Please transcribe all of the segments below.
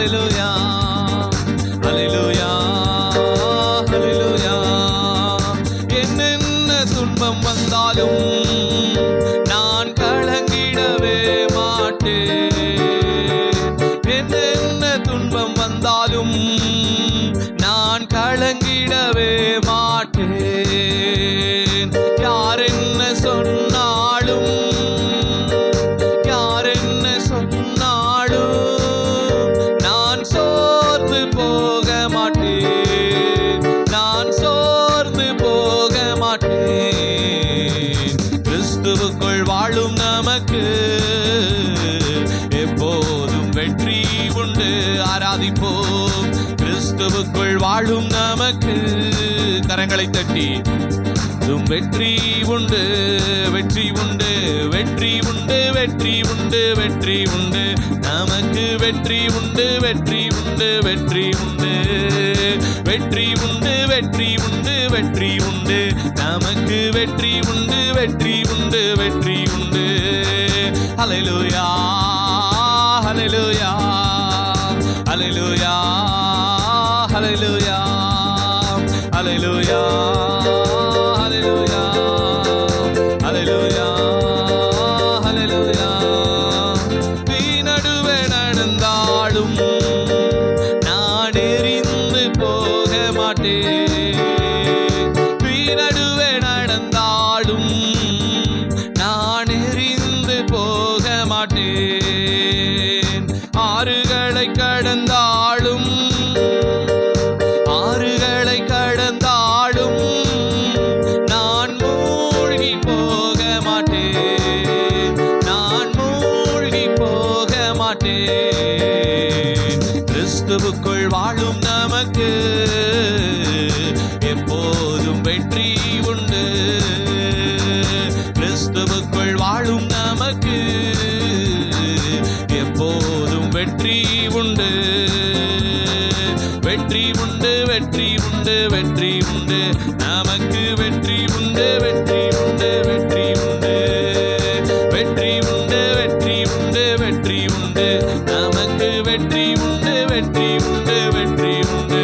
ஹல்லேலூயா ஹல்லேலூயா ஹல்லேலூயா. என்னென்ன துன்பம் வந்தாலும் நான் கலங்கிடவே மாட்டேன். என்னென்ன துன்பம் வந்தாலும் நான் கலங்கிடவே மாட்டேன். யார் என்ன சொன்னாலும் யார் என்ன சொன்னாலும் நான் சோர்ந்து போக மாட்டேன். நான் சோர்ந்து போக மாட்டேன். கிறிஸ்துவுக்குள் வாழும் நமக்கு எப்போதும் வெற்றி உண்டு. ஆராதிப்போம். கிறிஸ்துவுக்குள் வாழும் நமக்கு கரங்களை தட்டி வெற்றி உண்டு வெற்றி உண்டு வெற்றி உண்டு வெற்றி உண்டு வெற்றி உண்டு நமக்கு வெற்றி உண்டு வெற்றி உண்டு வெற்றி உண்டு வெற்றி உண்டு வெற்றி உண்டு வெற்றி உண்டு நமக்கு வெற்றி உண்டு வெற்றி உண்டு வெற்றி உண்டு. ஹல்லேலூயா ஹல்லேலூயா ஹல்லேலூயா ஹல்லேலூயா ஹல்லேலூயா ஹல்லேலூயா ஹல்லேலூயா ஹல்லேலூயா. நீ நடுவே நடந்தாலும் நான் எரிந்து போக மாட்டேன். நீ நடுவே நடந்தாலும் நான் எரிந்து போக மாட்டேன். ஆறுகளை கடந்தாலும் ஆறுகளை கடந்தாலும் நான் மூழ்கி போக மாட்டேன். நான் மூழ்கி போக மாட்டேன். கிறிஸ்துவுக்குள் வாழும் நமக்கு எப்போதும் வெற்றி உண்டு. கிறிஸ்துவுக்குள் வாழும் நமக்கு எப்போதும் வெற்றி உண்டு. வெற்றி உண்டு வெற்றி உண்டு வெற்றி உண்டு நமக்கு வெற்றி உண்டு வெற்றி உண்டு வெற்றி உண்டு வெற்றி உண்டு வெற்றி உண்டு வெற்றி உண்டு நமக்கு வெற்றி உண்டு வெற்றி உண்டு வெற்றி உண்டு.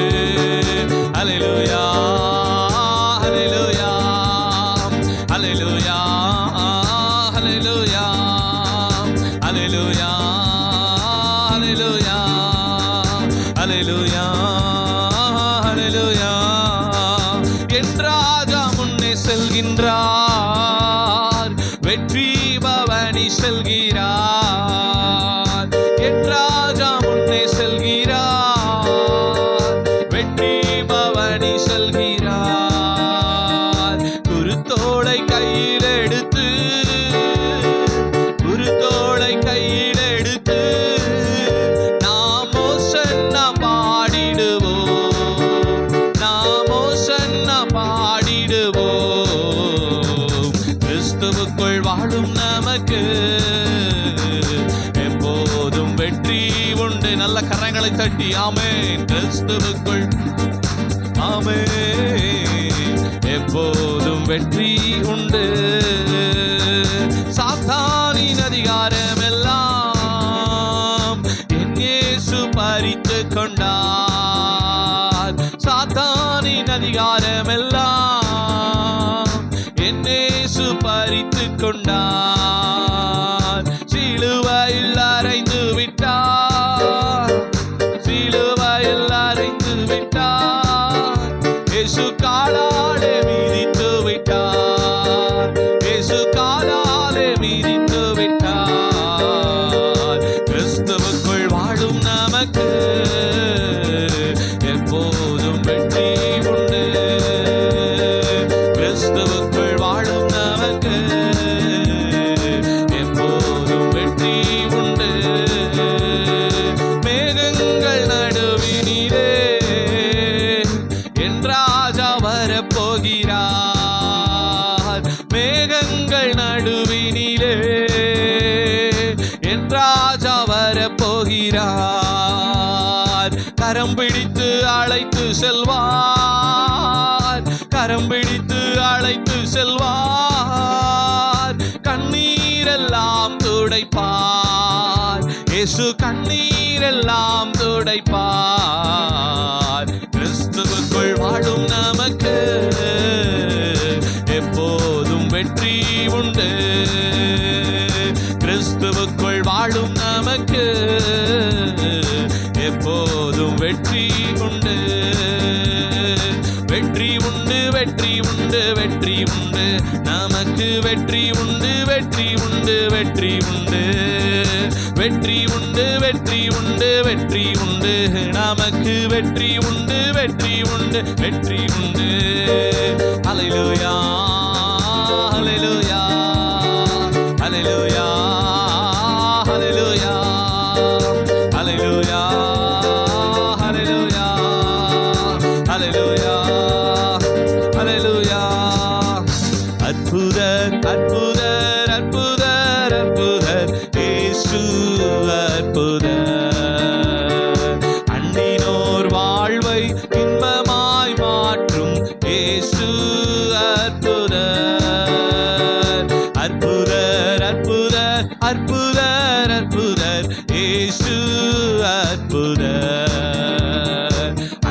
ஹல்லேலூயா ஹல்லேலூயா ஹல்லேலூயா ஹல்லேலூயா ஹல்லேலூயா ஹல்லேலூயா ஹல்லேலூயா ஹல்லேலூயா. என் ராஜா முன்னே செல்கின்றார். வெற்றி பவனி செல்கிறார். என் ராஜா முன்னே செல்கிறார். வெற்றி பவனி செல்கிறார். குருத்தோலை கையில் எடுத்து குருத்தோலை கையில் எடுத்து நாமோ சன்னா பாடிடுவோம். நாமோ சன்னா பாடிடுவோம். கிறிஸ்துவுக்குள் வாழும் நமக்கு எப்போதும் வெற்றி உண்டு. நல்ல கரங்களை தட்டி ஆமென். கிறிஸ்துவுக்குள் ஆமென் எப்போதும் வெற்றி உண்டு. சாத்தானின் அதிகாரம் எல்லாம் என் இயேசு பறித்து கொண்டார். சாத்தானின் அதிகாரம் எல்லாம் என் இயேசு பறித்து கொண்டார். சிலுவையில் அறைந்து விட்டார். சிலுவையில் அறைந்து விட்டார். இயேசு காலாலே மிதித்து விட்டார். இயேசு காலாலே மிதித்து விட்டார். கிறிஸ்துவுக்குள் வாழும் நமக்கு எப்போதும் வெற்றி உண்டு. கிறிஸ்துவுக்குள் வாழும் நமக்கு எப்போதும் வெற்றி உண்டு. மேகங்கள் நடுவினிலே என் ராஜா வரப்போகிறார். மேகங்கள் நடுவினிலே என் ராஜா வரப்போகிறார். கரம் பிடித்து அழைத்து செல்வார். கரம் பிடித்து அழைத்து செல்வார். கண்ணீரெல்லாம் துடைப்பார். இயேசு கண்ணீரெல்லாம் துடைப்பார். கிறிஸ்துவுக்குள் வாழும் நமக்கு எப்போதும் வெற்றி உண்டு. கிறிஸ்துவுக்குள் வாழும் நமக்கு எப்போதும் வெற்றி உண்டு. வெற்றி உண்டு, வெற்றி உண்டு, வெற்றி உண்டு, நமக்கு வெற்றி உண்டு, வெற்றி உண்டு, வெற்றி உண்டு, வெற்றி உண்டு, வெற்றி உண்டு, வெற்றி உண்டு, நமக்கு வெற்றி உண்டு, வெற்றி உண்டு, வெற்றி உண்டு. ஹல்லேலூயா, ஹல்லேலூயா, ஹல்லேலூயா, ஹல்லேலூயா, ஹல்லேலூயா, ஹல்லேலூயா, ஹல்லேலூயா, ஹல்லேலூயா. அற்புதர், அற்புதர், அற்புதர், அற்புதர், இயேசு அற்புதர். அண்டினோர் வாழ்வை இன்பமாய் மாற்றும் இயேசு அற்புதர். அற்புதர், அற்புதர், அற்புதர், அற்புதர், இயேசு அற்புதர்.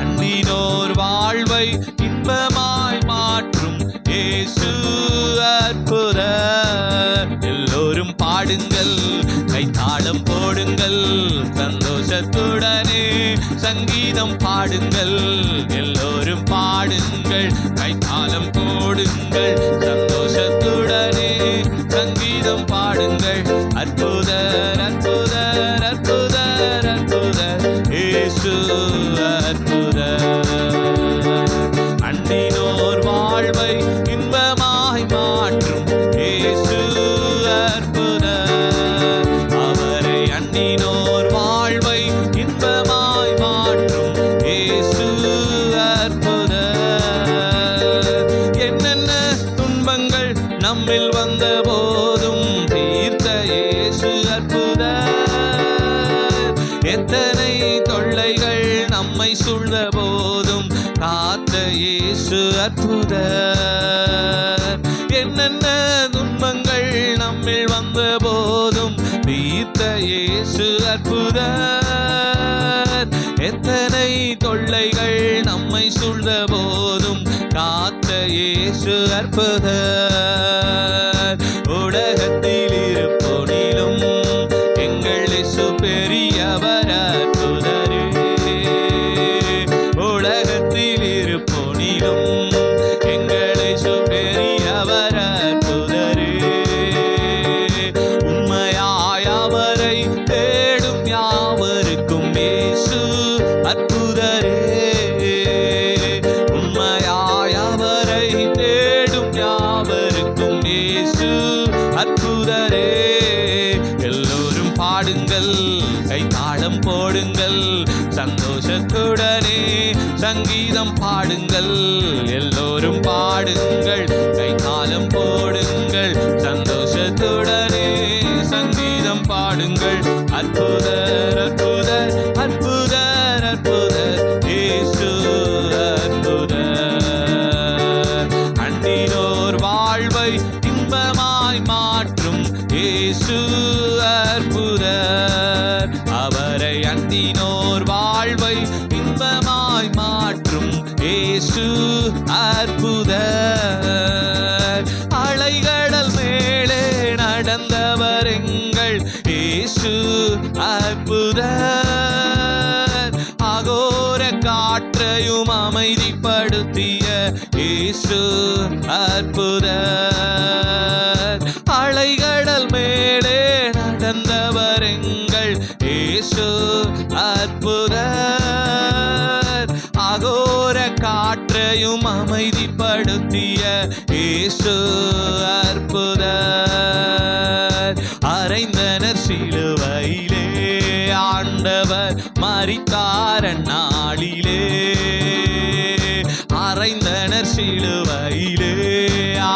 அண்டினோர் வாழ்வை இன்பமாய் மாற்றும் இயேசு அற்புதர். எல்லோரும் பாடுங்கள், கைத்தாளம் போடுங்கள், சந்தோஷத்துடனே சங்கீதம் பாடுங்கள். எல்லோரும் பாடுங்கள், கைத்தாளம் போடுங்கள், சந்தோஷத்துடனே சங்கீதம் பாடுங்கள். அற்புதர், அற்புதர், அற்புதர், அற்புதர், இயேசு அற்புதர். அண்டினோர் வாழ்வை இன்பமாய் மாற்றும் இயேசு அற்புதர். அவரை அண்டினோர் வாழ்வை இன்பமாய் மாற்றும் இயேசு அற்புதர். என்னென்ன துன்பங்கள் நம்மில் வந்த போதும் தீர்த்த இயேசு அற்புதர். எத்தனை தொல்லைகள் நம்மை சூழ்ந்த போதும் காத்த இயேசு அற்புதர். என்னென்ன துன்பங்கள் நம்மில் வந்த போதும் தீர்த்த இயேசு அற்புதர். எத்தனை தொல்லைகள் நம்மை சூழ்ந்த போதும் காத்த இயேசு அற்புதர். உலகத்தில் இருப்போனிலும் எங்கள் இயேசு பெரியவர் அற்புதரே. உலகத்தில் இருப்போனிலும் எங்கள் இயேசு பெரியவர் அற்புதரே. உண்மையாய் அவரை தேடும் யாவருக்கும் இயேசு அற்புதரே. உண்மையாய் அவரை தேடும் யாவருக்கும் இயேசு அற்புதரே. எல்லோரும் பாடுங்கள், கைத்தாளம் போடுங்கள், சந்தோஷத்துடனே சங்கீதம் பாடுங்கள். எல்லோரும் பாடுங்கள், கைத்தாளம் போடுங்கள், சந்தோஷத்துடனே சங்கீதம் பாடுங்கள். அற்புதர், அற்புதர், அற்புதர், அற்புதர், இயேசு அற்புதர். அண்டினோர் வாழ்வை இன்பமாய் மாற்றும் இயேசு அற்புதர். அவரை அண்டினோர் வாழ்வை இன்பமாய் மாற்றும் இயேசு அற்புதர். அலைகடல் மேலே நடந்தவர் எங்கள் இயேசு அற்புதர். அகோர காற்றையும் அமைதிப்படுத்திய இயேசு அற்புதர். அலைகடல் மேலே நடந்தவர் எங்கள் இயேசு அற்புதர். அகோர காற்றையும் அமைதிப்படுத்திய இயேசு அற்புதர். அறைந்தனர் சிலுவையிலே ஆண்டவர் மரித்தார் அந்நாளிலே. அறைந்தனர் சிலுவையிலே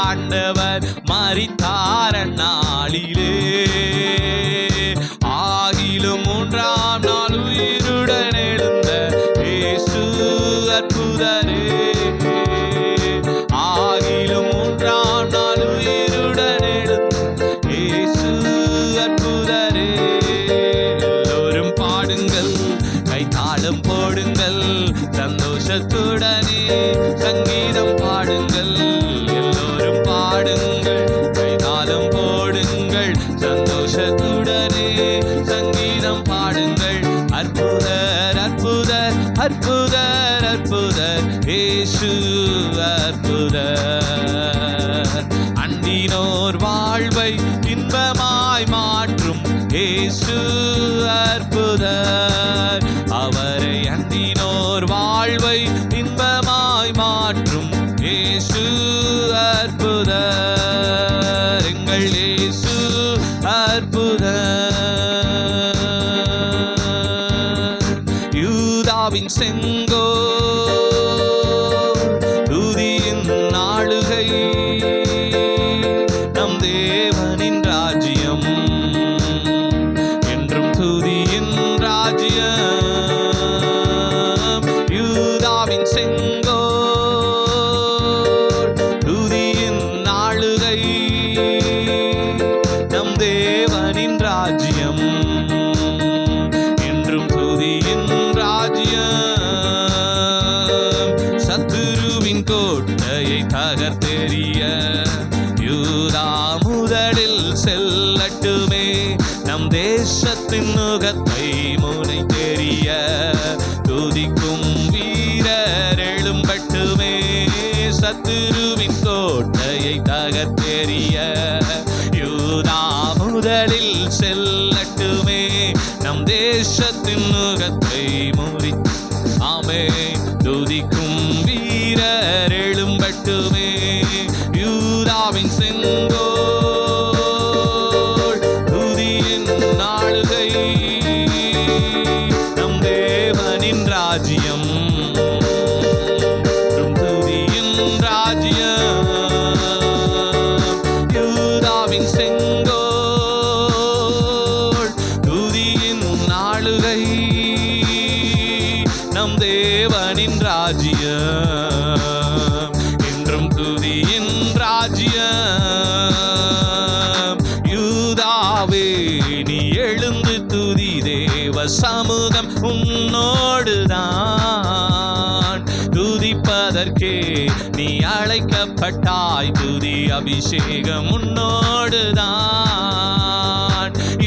ஆண்டவர் மரித்தார் அந்நாளிலே. ஆகிலும் மூன்றாம் நாள் உயிருடன் எழுந்த இயேசு அற்புதரே. ஆகிலும் மூன்றாம் நாள் உயிருடன் எழுந்த இயேசு அற்புதரே. அற்புதர் அற்புதர் அற்புதர் அற்புதர் இயேசு அற்புதர். அண்டினோர் வாழ்வை இன்பமாய் மாற்றும் இயேசு அற்புதர். அவரை அண்டினோர் வாழ்வை இன்பமாய் மாற்றும் இயேசு அற்புதர். எங்கள் இயேசு அற்புதர். யூதாவின் செங்கோல் துதியின் ஆளுகை, நம் தேவனின் ராஜ்யம் என்றும் துதியின் ராஜ்யம். யூதாவின் செங்கோல் துதியின் ஆளுகை, நம் தேவனின் ராஜ்யம் என்றும் துதியின் ராஜ்யம். சத்துருவின் கோட்டையை தகர்த்தெறிய யூதா முதலில் செல்லட்டுமே, நம் தேசத்தின் நுகத்தை முனை தெரிய துதிக்கும் வீரர் எழும்பட்டுமே. சத்துருவின் கோட்டையை தகர்த்தெறிய யூதா முதலில் செல்லட்டுமே, நம் தேசத்தின் நுகத்தை முறி ஆமே துதிக்கும் வீரர் எழும்பட்டுமே. யூதாவின் செங்கோல் துதியின் ஆளுகை, நம் தேவனின் ராஜ்யம் துதியின் ராஜ்யம். யூதாவின் செங்கோல் துதியின் ஆளுகை, நம் தேவனின் ராஜ்யம் என்றும் துதியின் ராஜ்யம். யூதாவே நீ எழுந்து துதி, தேவ சமூகம் உன்னோடுதான். துதிப்பதற்கே நீ அழைக்கப்பட்டாய், துதி அபிஷேகம் உன்னோடுதான்.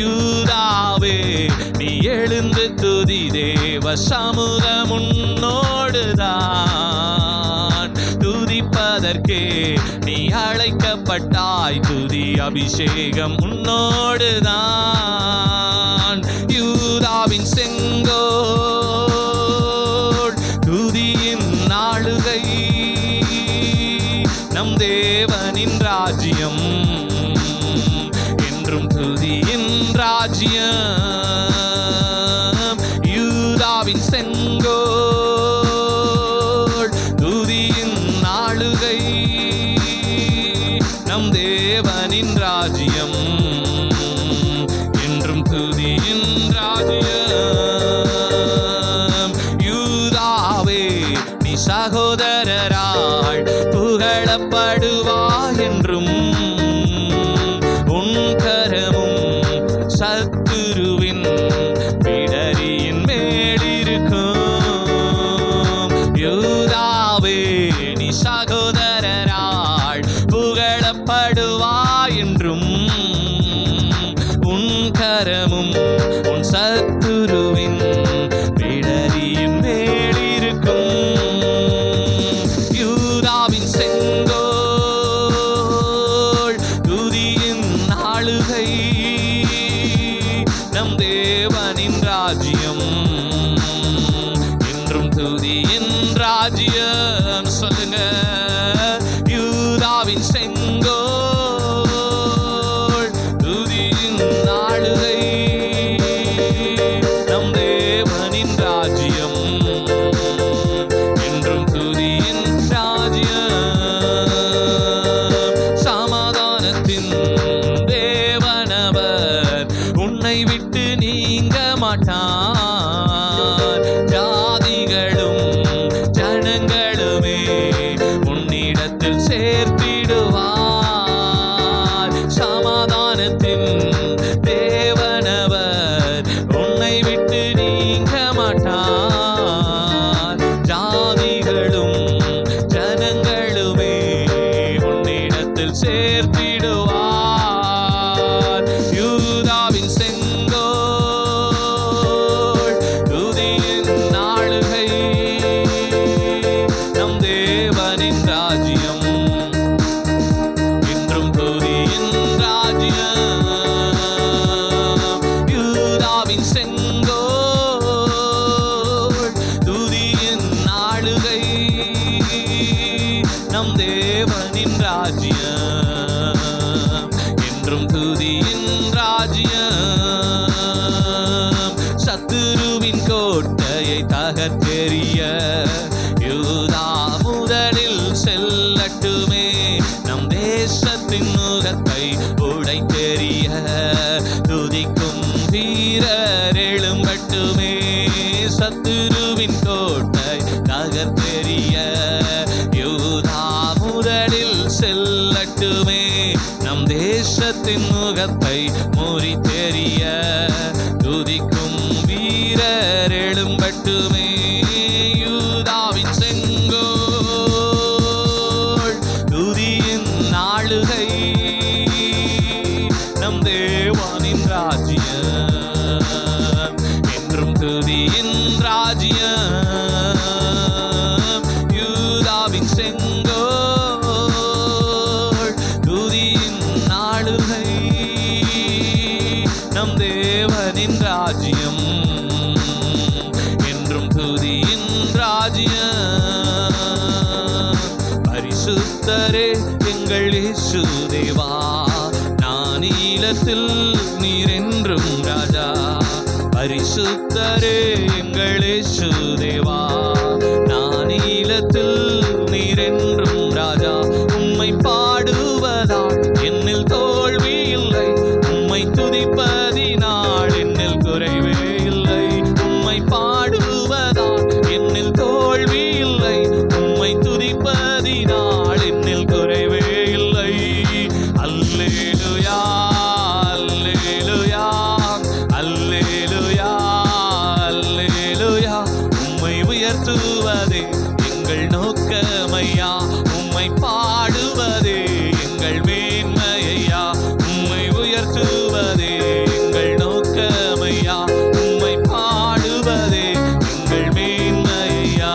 யூதாவே நீ எழுந்து துதி, தேவ சமூகம் உன்னோடுதான். துதிப்பதற்கே நீ அழைக்கப்பட்டாய், துதி அபிஷேகம் உன்னோடுதான். யூதாவின் செங்கோல் துதியின் ஆளுகை, நம் தேவனின் ராஜ்யம் என்றும் துதியின் ராஜ்யம். யூதாவின் செங்கோல் துதியின் ஆளுகை, நம் தேவனின் ராஜ்யம் என்றும் துதியின் ராஜ்யம். யூதாவே நீ சகோதரரால் புகழப்படுவாய் என்றும், உன் கரமும் சத்துருவின் பிடரியின் மேலிருக்கும். யூதாவே நீ சகோதரரால் புகழப்படுவாய் என்றும், உன் கரமும் உன் சத்துருவின் பிடரியின் மேலிருக்கும். யூதாவின் செங்கோல் துதியின் ஆளுகை, நம் தேவனின் ராஜ்யம் என்றும் துதியின் ராஜ்யம். சொல்லுங்க, யூதாவின் செங்கோல் துதியின் ஆளுகை, நம் தேவனின் ராஜ்யம் என்றும் துதியின் ராஜ்யம். சமாதானத்தின் தேவனவர் உன்னை விட்டு நீங்க மாட்டார். ஜாதிகளும் ஜனங்களும் கோட்டையை தகர்த்தெறிய யூதா முதலில் செல்லட்டுமே. நம் தேசத்தின் முகத்தை உடைத்தெறிய துதிக்கும் வீரர் எழும்பட்டுமே. சத்துருவின் கோட்டை தகர்த்தெறிய யூதா முதலில் செல்லட்டுமே. நம் தேசத்தின் முகத்தை முறித்தெறிய துதிக்கும் வீரர் எழும்பட்டுமே. யூதாவின் செங்கோல் துதியின் ஆளுகை நம் தேவனின் ராஜ்யம் என்றும் துதியின் ராஜ்யம். யூதாவின் செங்கோல் துதியின் ஆளுகை நம் தேவனின் ராஜ்யம் என்றும் துதியின் ராஜ்யம். பரிசுத்தரே எங்கள் இயேசு தேவா, நானீலத்தில் நீர் என்றும் ராஜா. பரிசுத்தரே எங்கள் இயேசு தேவா, நானீலத்தில் நீர் என்றும் ராஜா. உம்மை பாடுவதால் என்னில் தோல்வி இல்லை, உம்மை துதிப்பதினால் என்னில் குறைவே இல்லை. உம்மை பாடுவதால் என்னில் தோல்வி இல்லை, உம்மை துதிப்பதினால் என்னில் குறைவே இல்லை. அல்லேலூயா அல்லேலூயா அல்லேலூயா அல்லேலூயா. உம்மை உயர்த்துவதே எங்கள் நோக்கமையா, உம்மை பாடுவதே எங்கள் மேன்மையா. உம்மை உயர்த்துவதே எங்கள் நோக்கமையா, உம்மை பாடுவதே எங்கள் மேன்மையா.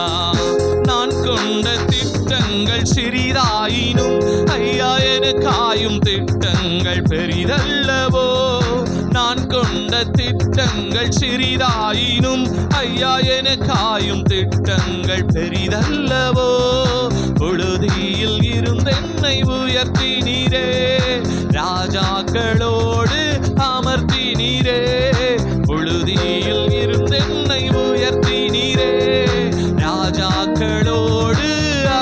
நான் கொண்ட திட்டங்கள் சிறிதாயினும் ஐயா எனக்காயும் திட்டங்கள் பெரிதல்லவோ. நான் கொண்ட திட்டங்கள் சிறிதாயினும் ஐயா எனக்காயும் திட்டங்கள் பெரிதல்லவோ. புழுதியில் இருந்தென்னை உயர்த்தினீரே, ராஜாக்களோடு அமர்த்தினீரே. புழுதியில் இருந்தென்னை உயர்த்தினீரே, ராஜாக்களோடு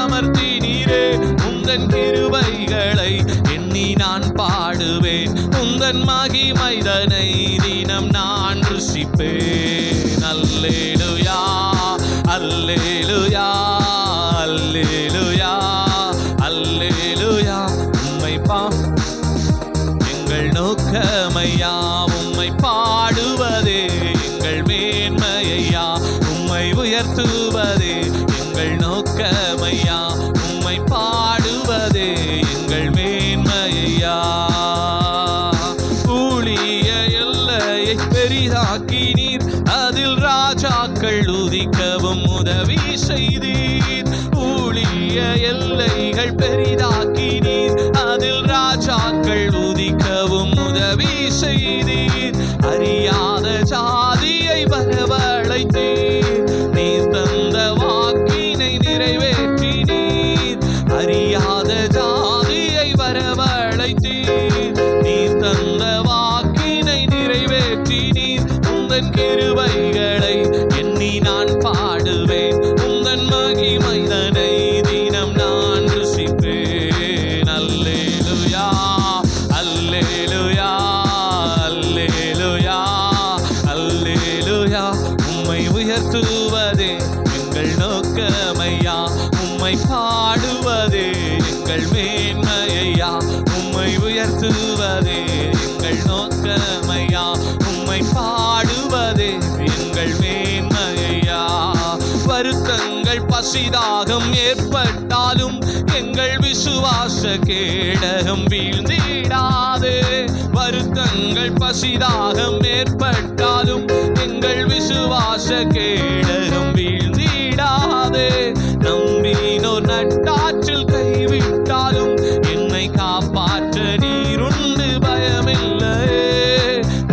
அமர்த்தினீரே. உந்தன் கிருபைகளை எண்ணி நான் பாடுவேன், உந்தன் மகிமைதனை தினம் நான் ருசிப்பேன். அல்லேலூயா அல்லேலூயா அல்லேலூயா அல்லேலூயா. உம்மை எங்கள் நோக்கமையா, உம்மை பாடுவதே எங்கள் மேன்மையா. உம்மை உயர்த்துவதே எங்கள் நோக்கமையா, உம்மை பாடுவதே எங்கள் மேன்மையா. ஊழிய எல்லையை பெரிதாக்கினீர், அதில் ராஜாக்கள் உதிக்கவும் உதவி செய்தீர். ஊழிய எல்லைகள் பெரிதாக்கினீர், அதில் ராஜாக்கள் உதிக்கவும் உதவி செய்தீர். அறியாத ஜாதியை வரவழைத்தீர், நீர் தந்த வாக்கினை நிறைவேற்றினீர். அறியாத ஜாதியை வரவழைத்தீர், நீர் தந்த வாக்கினை நிறைவேற்றினீர். உந்தன் கிருபைகளை எண்ணி நான் பாடுவேன், உந்தன் மகிமைதனை தினம் நான் ருசிப்பேன். அல்லேலூயா அல்லேலூயா அல்லேலூயா அல்லேலூயா. உம்மை உயர்த்துவதே எங்கள் நோக்கமையா, உம்மை பாடுவதே எங்கள் மேன்மையா. உம்மை உயர்த்துவதே எங்கள் நோக்கமையா, உம்மை பாடுவதே எங்கள் மேன்மையா. வருத்தங்கள் பசிதாகம் ஏற்பட்டாலும் எங்கள் விசுவாச கேடகம் வீழ்ந்திடாதே. வருத்தங்கள் பசிதாகம் ஏற்பட்டாலும் எங்கள் விசுவாச கேடகம் வீழ்ந்திடாதே. நம்பினோர் நட்டாற்றில் கைவிட்டாலும் என்னை காப்பாற்ற நீருண்டு பயமில்லையே.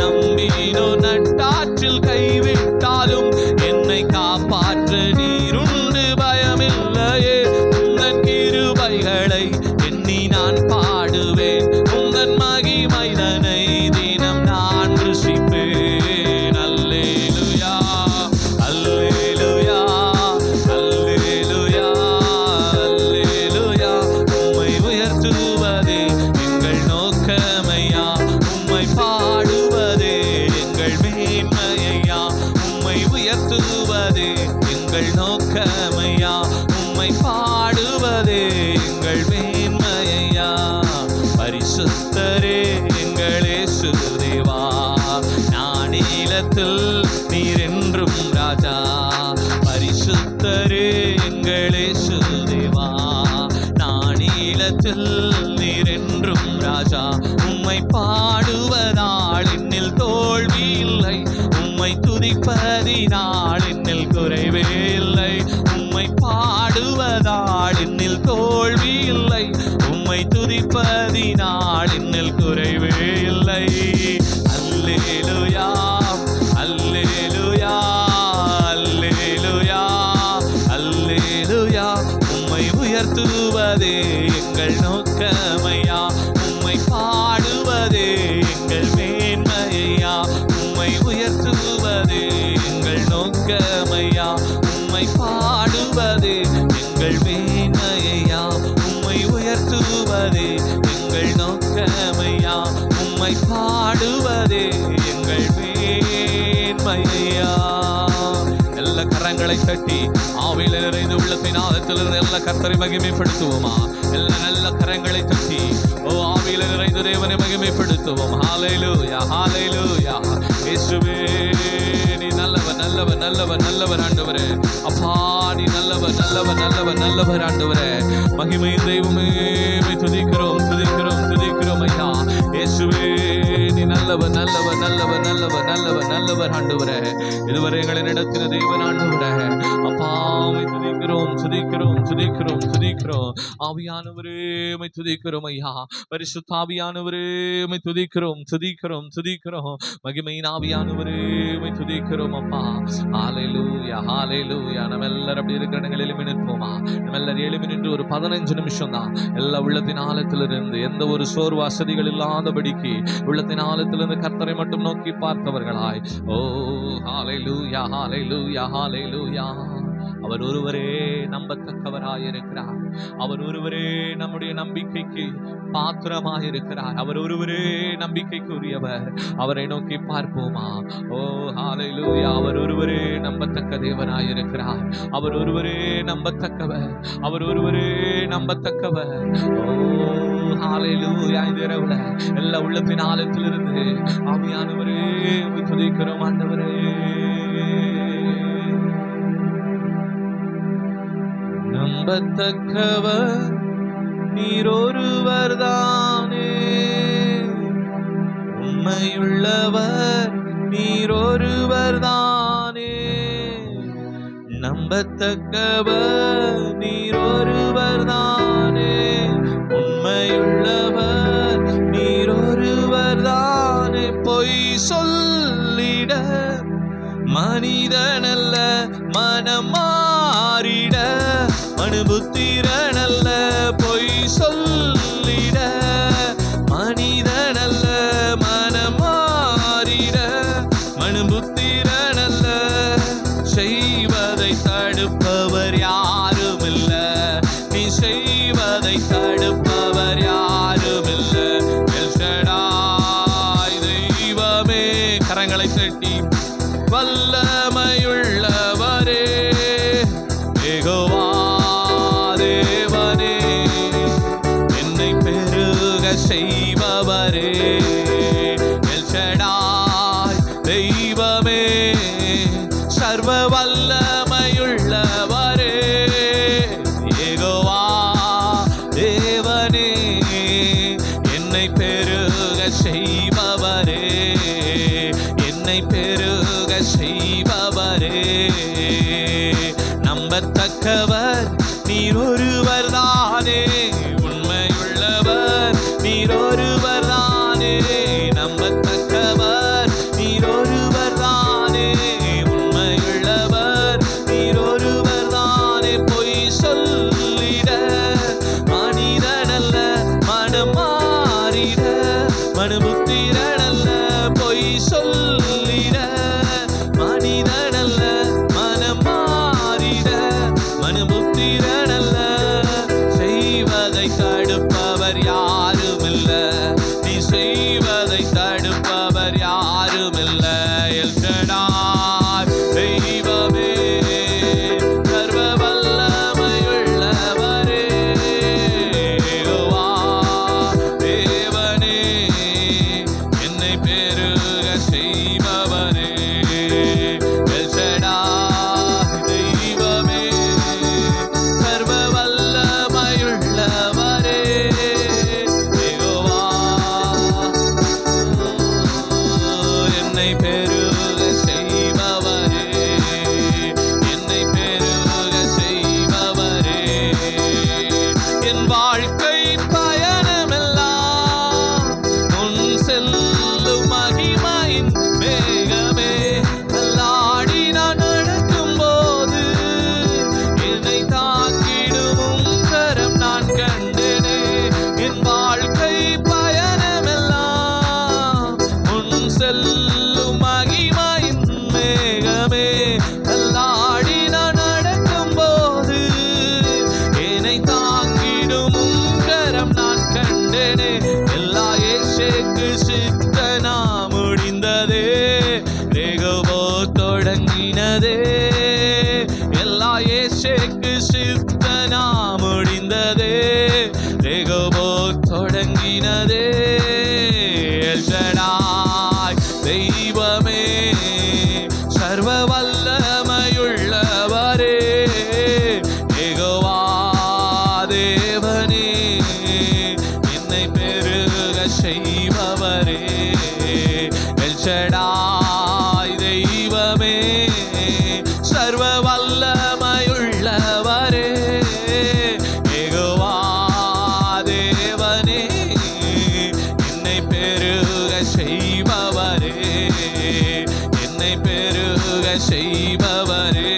நம்பினோர் நட்டாற்றில் கைவிட்டாலும் என்னை காப்பாற்ற நீருண்டு பயமில்லையே. உந்தன் கிருபைகளை எண்ணி நான் பாடுவேன், உந்தன் மகிமைதனை தினம் நான் ருசிப்பேன். அல்லேலூயா எங்கள் நோக்கமையா, உம்மை பாடுவதே எங்கள் மேன்மையா. பரிசுத்தரே எங்கள் இயேசு தேவா, நானிலத்தில் நீர் என்றும் ராஜா. பரிசுத்தரே எங்கள் இயேசு தேவா, நானிலத்தில் நீர் என்றும் ராஜா. உம்மை பாடுவதால் என்னில் தோல்வி இல்லை, உம்மை துதிப்பதினால் என்னில் குறைவே இல்லை. உம்மை பாடுவதால் என்னில் தோல்வி இல்லை, உம்மை துதிப்பதினால் என்னில் குறைவே இல்லை. அல்லேலூயா அல்லேலூயா அல்லேலூயா அல்லேலூயா. உம்மை உயர்த்துவதே எங்கள் நோக்கமையா, உம்மை பாடுவதே எங்கள் மேன்மையா. உம்மை உயர்த்துவதே எங்கள் நோக்கமையா, உம்மை பாடுவதே எங்கள் மேன்மையா. உம்மை உயர்த்துவதே எங்கள் நோக்கமையா, உம்மை பாடுவதே எங்கள் மேன்மையா. எல்லா கரங்களை தட்டி ஆவியில் நிறைந்து உள்ளத்தின் ஆழத்திலிருந்து எல்லா கர்த்தரை மகிமைப்படுத்துவோமா? எல்லா நல்ல கரங்களை தட்டி ஆவியில் நிறைந்து தேவனை மகிமைப்படுத்துவோம். ஹல்லேலூயா ஹல்லேலூயா. இயேசுவே நீ நல்லவர் நல்லவர் நல்லவர் நல்லவர் ஆண்டவரே. அப்பா நீ நல்லவர் நல்லவர் நல்லவர் நல்லவர் ஆண்டவரே. மகிமை தெய்வமே துதிக்கிறோம் துதிக்கிறோம் துதிக்கிறோம் ஐயா. இயேசுவே நீ நல்லவர் நல்லவர் நல்லவர் நல்லவர் நல்லவர் நல்லவர் ஆண்டவரே. இதுவரை எங்களை நடத்தின தேவன் ஆண்டவரே. அப்பா துதிக்கிறோம் துதிக்கிறோம் துதிக்கிறோம் துதிக்கிறோம். ஆவியானவரே துதிக்கிறோம் ஐயா. பரிசுத்த ஆவியானவரே துதிக்கிறோம் துதிக்கிறோம் துதிக்கிறோம். மகிமையின் ஆவியானவரே துதிக்கிறோம் அப்பா. ஹல்லேலூயா ஹல்லேலூயா. நம்ம எல்லாரும் அப்படி இருக்கிற இடங்களில் எழுப்பினிருப்போமா? நம்ம எல்லாரும் எழுப்பி நின்று ஒரு 15 நிமிஷம் தான் எல்லா உள்ளத்தின் ஆழத்திலிருந்து எந்த ஒரு சோர்வு வசதிகள் இல்லாதபடிக்கு உள்ளத்தின் ஆழத்திலிருந்து கர்த்தரை மட்டும் நோக்கி பார்த்தவர்களாய். ஓ ஹல்லேலூயா ஹல்லேலூயா ஹல்லேலூயா. அவர் ஒருவரே நம்பத்தக்கவராயிருக்கிறார். அவர் ஒருவரே நம்முடைய நம்பிக்கைக்கு பாத்திரமாயிருக்கிறார். அவர் ஒருவரே நம்பிக்கைக்குரியவர். அவரை நோக்கி பார்ப்போமா? ஓ ஹல்லேலூயா. அவர் ஒருவரே நம்பத்தக்க தேவனாயிருக்கிறார். அவர் ஒருவரே நம்பத்தக்கவர். அவர் ஒருவரே நம்பத்தக்கவர். ஓ ஹல்லேலூயா. இந்த இரவுல எல்லா உள்ளத்தின் ஆழத்திலிருந்து ஆவியானவரே துதிக்கிறோம் ஆண்டவரே. நம்பத்தக்கவர் நீரொருவர் தானே, உண்மையுள்ளவர் நீரொருவர் தானே. நம்பத்தக்கவர் நீரொருவர் தானே, உண்மையுள்ளவர் நீரொருவர் தானே. பொய் சொல்லிட மனிதனல்ல, மனம் மாறிட மனுபுத்திரனல்ல. பொய் சொல்லிட மனிதனல்ல, மனம் மாறிட மனுபுத்திரனல்ல. செய்வதை தடுப்பவர் யாருமில்ல, நீ செய்வதை தடுப்பவர் யாருமில்ல. எல் ஷடாய் தெய்வமே. கரங்களை தட்டி வல்லமையுள்ளவரே யெகோவா தேவனே, என்னை பெருக செய்பவரே. எல் ஷடாய் தெய்வமே, சர்வ வல்லமையுள்ளவரே யெகோவா தேவனே, என்னை பெருக செய்பவரே. என்னை பெருக செய்பவரே. நம்பத்தக்கவர் நீர் ஒருவர் தானே, உண்மையுள்ளவர் நீர் ஒருவர் தானே. நம்பத்தக்கவர் நீர் ஒருவர் தானே, உண்மையுள்ளவர் நீர் ஒருவர் தானே. பொய் சொல்லிட மனிதனல்ல, மனம் மாறிட மனுபுத்திரனல்ல. பொய் சொல்லிட மனிதனல்ல, மனம் மாறிட மனுபுத்திரனல்ல. முடிந்ததே, எல்லா இயேசுவுக்கு சித்தனா முடிந்ததே, ரெகோபோ தொடங்கினதே. எல் ஷடாய் தெய்வமே, சர்வ வல்லமையுள்ளவரே, யெகோவா தேவனே, என்னை பெருக செய்பவரே. எல் ஷடாய் தெய்வமே, சர்வ வல்லமையுள்ளவரே, யெகோவா தேவனே, என்னை பெருக செய்பவரே, என்னை பெருக செய்பவரே.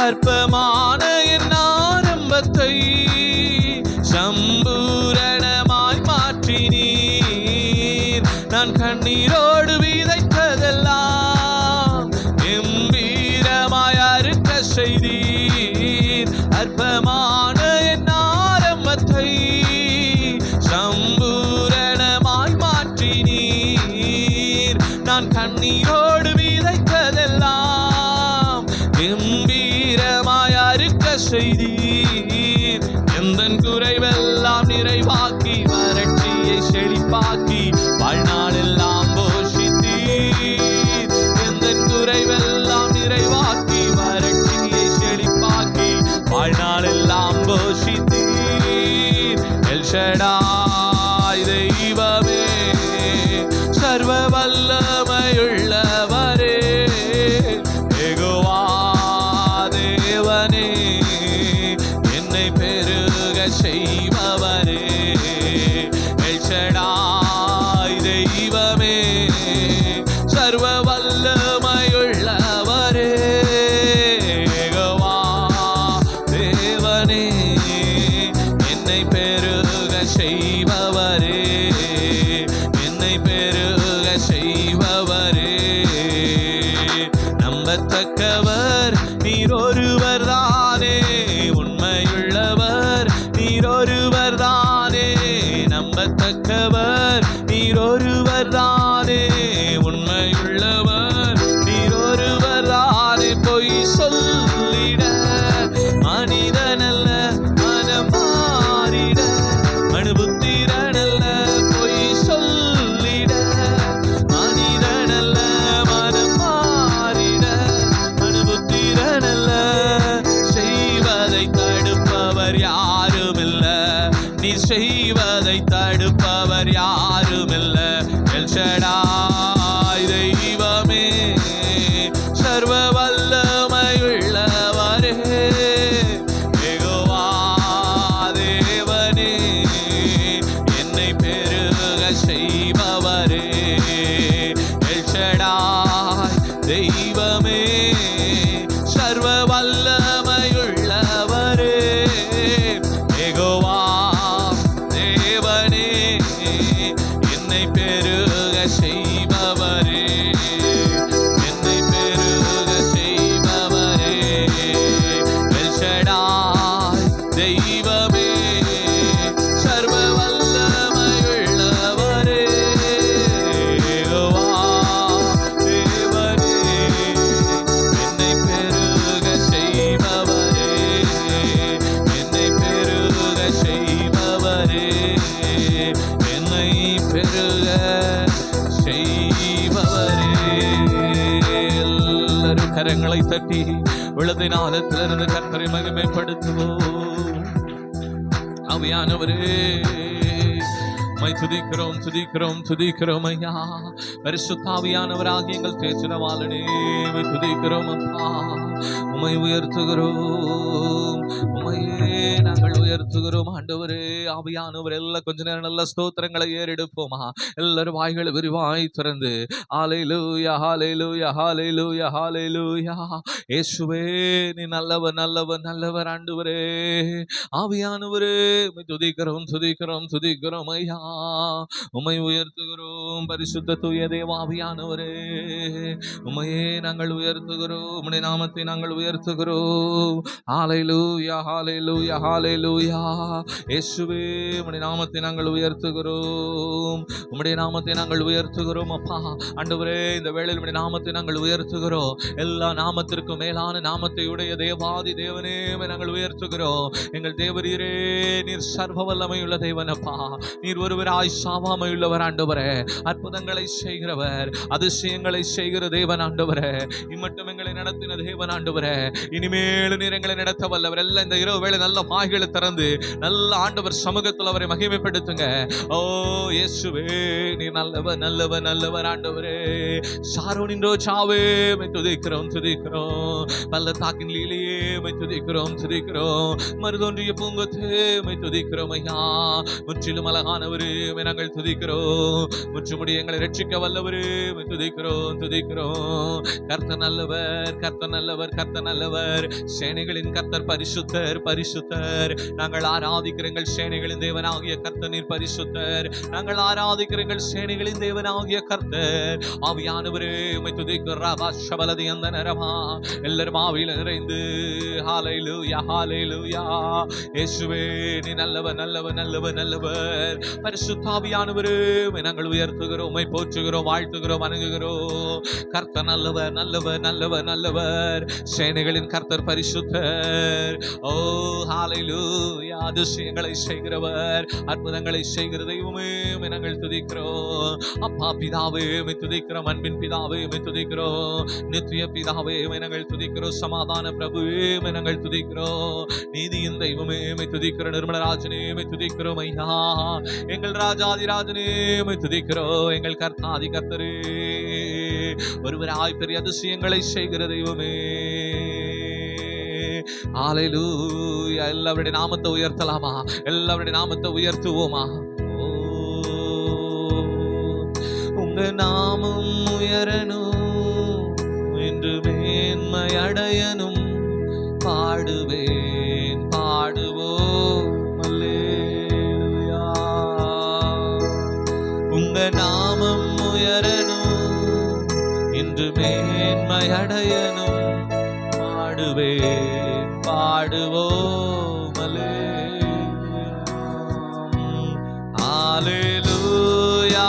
அற்பமான என் ஆரம்பத்தை சம்பூரணமாய் மாற்றினீர், நான் கண்ணீரோடு விதைத்ததெல்லாம் கம்பீரமாய் அறுக்க செய்தீர். அற்பமான என் ஆரம்பத்தை சம்பூரணமாய் மாற்றினீர், நான் கண்ணீரோடு விதைத்ததெல்லாம் கம்பீரமாய் அறுக்க செய்தீர். எந்தன் குறைவெல்லாம் நிறைவாக்கி, வறட்சியை செழிப்பாக்கி, வாழ்நாளெல்லாம் போஷித்தீர். எந்தன் குறைவெல்லாம் நிறைவாக்கி, வறட்சியை செழிப்பாக்கி, வாழ்நாளெல்லாம் போஷித்தீர். எல் ஷடாய் தெய்வமே, சர்வ வல்லமையுள்ளவரே, யெகோவா தேவனே, என்னை பெருக செய்பவரே. எல் ஷடாய் தெய்வமே, சர்வ வல்லமையுள்ளவரே, யெகோவா தேவனே, என்னை பெருக செய்பவரே, என்னை பெருக செய்பவரே. நம்பத்தக்கவர் நீர் ஒருவர் தானே, உண்மையுள்ளவர் நீர் ஒருவர் தானே. நம்பத்தக்கவர் நீர் ஒருவர் தானே, உண்மையுள்ளவர் நீர் ஒருவர் தானே. பொய் சொல்லிட மனிதனல்ல, மனம் மாறிட மனுபுத்திரனல்ல. பொய் சொல்லிட மனிதனல்ல, மனம் மாறிட மனுபுத்திரனல்ல. செய்வதை தடுப்பவர் யாருமில்ல, நீ செய்வதை தடுப்பவர் யாருமில்ல. எல் ஷடாய் தெய்வமே, சர்வ வல்லமையுள்ளவரே, யெகோவா தேவனே, என்னை பெருக செய்பவரே. எல் ஷடாய் தெய்வமே, சர்வ வல்லமையுள்ளவரே, யெகோவா தேவனே, என்னை பெருக செய்பவரே, என்னை பெருக செய்பவரே. எல் ஷடாய் தெய்வமே, சர்வ வல்லமையுள்ளவரே, யெகோவா தேவனே, என்னை பெருக செய்பவரே, என்னை பெருக செய்பவரே, என்னை பெருக செய்பவரே. எல்லாரும் கரங்களை தட்டி விழுதை நாளத்திலிருந்து கர்த்தரை மகிமைப்படுத்துவோம். ஆவியானவரே, உம்மை துதிக்கிறோம் துதிக்கிறோம் துதிக்கிறோம் ஐயா. பரிசுத்த ஆவியானவராகிய எங்கள் தேற்றரவாளனே, உம்மை துதிக்கிறோம் அப்பா. உம்மை உயர்த்துகிறோம், உம்மையே நாங்கள் உயர்த்துகிறோம் ஆண்டவரே. ஆவியானவர் எல்லாம் கொஞ்ச நேரம் நல்ல ஸ்தோத்திரங்களை ஏறெடுப்போமா? எல்லாரும் வாய்களை விரிவாய் திறந்து ஹல்லேலூயா ஹல்லேலூயா ஹல்லேலூயா ஹல்லேலூயா. இயேசுவே நீ நல்லவர் நல்லவர் நல்லவர் ஆண்டவரே. ஆவியானவரே, உம்மை துதிக்கிறோம் துதிக்கிறோம் துதிக்கிறோம் ஐயா. உம்மை உயர்த்துகிறோம் பரிசுத்த தூய தேவாவியானவரே. உம்மையே நாங்கள் உயர்த்துகிறோம், உம்முடைய நாமத்தை நாங்கள் உயர்த்துகிறோம். ஹல்லேலூயா ஹல்லேலூயா ஹல்லேலூயா. இயேசுவே உம்முடைய நாமத்தை நாங்கள் உயர்த்துகிறோம். உம்முடைய நாமத்தை நாங்கள் உயர்த்துகிறோம் அப்பா. ஆண்டவரே, இந்த வேளையில் உம்முடைய நாமத்தை நாங்கள் உயர்த்துகிறோம். எல்லா நாமத்திற்கும் மேலான நாமத்தை உடைய தேவாதி தேவனே நாங்கள் உயர்த்துகிறோம். எங்கள் தேவரீரே, நீர் சர்வ வல்லமையுள்ள தேவனப்பா. நீர் ஒருவராய் சாவாமையுள்ளவர் ஆண்டவரே. அற்புதங்களை செய்கிறவர், அதிசயங்களை செய்கிற தேவன் ஆண்டவரே. இம்மட்டும் எங்களை நடத்தின தேவன் ஆண்டவரே. இனிமேலும் நீர் எங்களை நடத்த வல்லவர். எல்லாம் இந்த இரவு வேளை நல்ல வாய்களை திறந்து நல்ல ஆண்டவர் சமூகத்தில் அவரை மகிமைப்படுத்துங்க. ஓ இயேசுவே, நீர் நல்லவர் நல்லவர் நல்லவர் ஆண்டவரே. சாரோனின் ரோஜாவே துதிக்கிறோம் துதிக்கிறோம். பள்ளத்தாக்கின் லீலையே துதிக்கிறோம் துதிக்கிறோம். மருதொன்றிய பூங்கொத்தே துதிக்கிறோம் ஐயா. முற்றிலும் அழகானவரே நாங்கள் துதிக்கிறோம். முற்றுமுடி எங்களை ரட்சிக்க வல்லவரே துதிக்கிறோம் துதிக்கிறோம். கர்த்தர் நல்லவர் கர்த்தர் நல்லவர் கர்த்தர் நல்லவர். சேனைகளின் கர்த்தர் பரிசுத்தர் பரிசுத்தர். நாங்கள் ஆராதிக்கிற எங்கள் சேனைகளின் தேவனாகிய கர்த்தர் நீர் பரிசுத்தர். நாங்கள் ஆராதிக்கிற எங்கள் சேனைகளின் தேவனாகிய கர்த்தர். ஆவியானவரே உம்மை துதிக்கிறோம். சபலதி அந்த நரமா எல்லாரும் ஆவியில நிறைந்து ஹல்லேலூயா ஹல்லேலூயா. இயேசுவே, நீ நல்லவர் நல்லவர் நல்லவர் நல்லவர். பரிசுத்த ஆவியானவரே நாங்கள் உயர்த்துகிறோம், உம்மை போற்றுகிறோம், வாழ்த்துகிறோம், வணங்குகிறோம். கர்த்தர் நல்லவர் நல்லவர் நல்லவர் நல்லவர். சேனைகளின் கர்த்தர் பரிசுத்தர். ஓ ஹல்லேலூயா. அதிசயங்களை செய்கிறவர், அற்புதங்களை செய்கிற தெய்வமே நாங்கள் துதிக்கிறோம். அப்பா பிதாவே துதிக்கிறோம். அன்பின் பிதாவே துதிக்கிறோம். நித்திய பிதாவே நாங்கள் துதிக்கிறோம். சமாதான பிரபுவே நாங்கள் துதிக்கிறோம். நீதியின் தெய்வமே துதிக்கிறோம். நிர்மலராஜனே துதிக்கிறோம் ஐயா. எங்கள் ராஜாதிராஜனே துதிக்கிறோம். எங்கள் கர்த்தாதி கர்த்தரே, ஒருவராய் பெரிய அதிசயங்களை செய்கிற தெய்வமே. ஹல்லேலூயா. எல்லாருடைய நாமத்தை உயர்த்தலாமா? எல்லாருடைய நாமத்தை உயர்த்துவோமா? உங்க நாமம் உயரணும் என்று மேன்மை அடையணும். பாடுவேன் பாடுவோம் அல்லேலூயா. உங்க நாமம் உயரணும் என்று மேன்மை அடையணும். பாடுவேன் பாடுவோம் அல்லேலூயா. ஹல்லேலூயா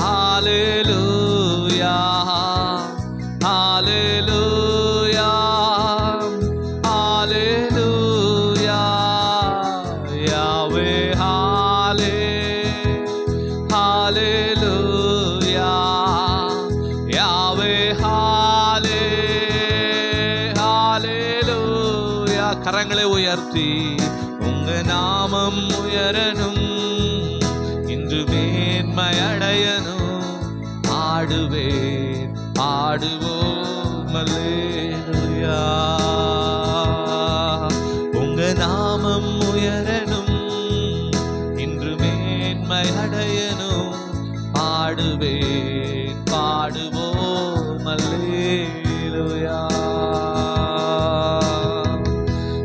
ஹல்லேலூயா ஹல்லேலூயா ஹல்லேலூயா. யாவே ஹல்லேலூயா யாவே ஹல்லேலூயா. கரங்களை உயர்த்தி உங்க நாமம் உயரணும், இன்று மேன்மை அடையணும். பாடுவேன் பாடுவோம் அல்லேலூயா. உங்க நாமம் உயரணும், இன்று மேன்மை அடையணும். பாடுவேன் பாடுவோம் அல்லேலூயா.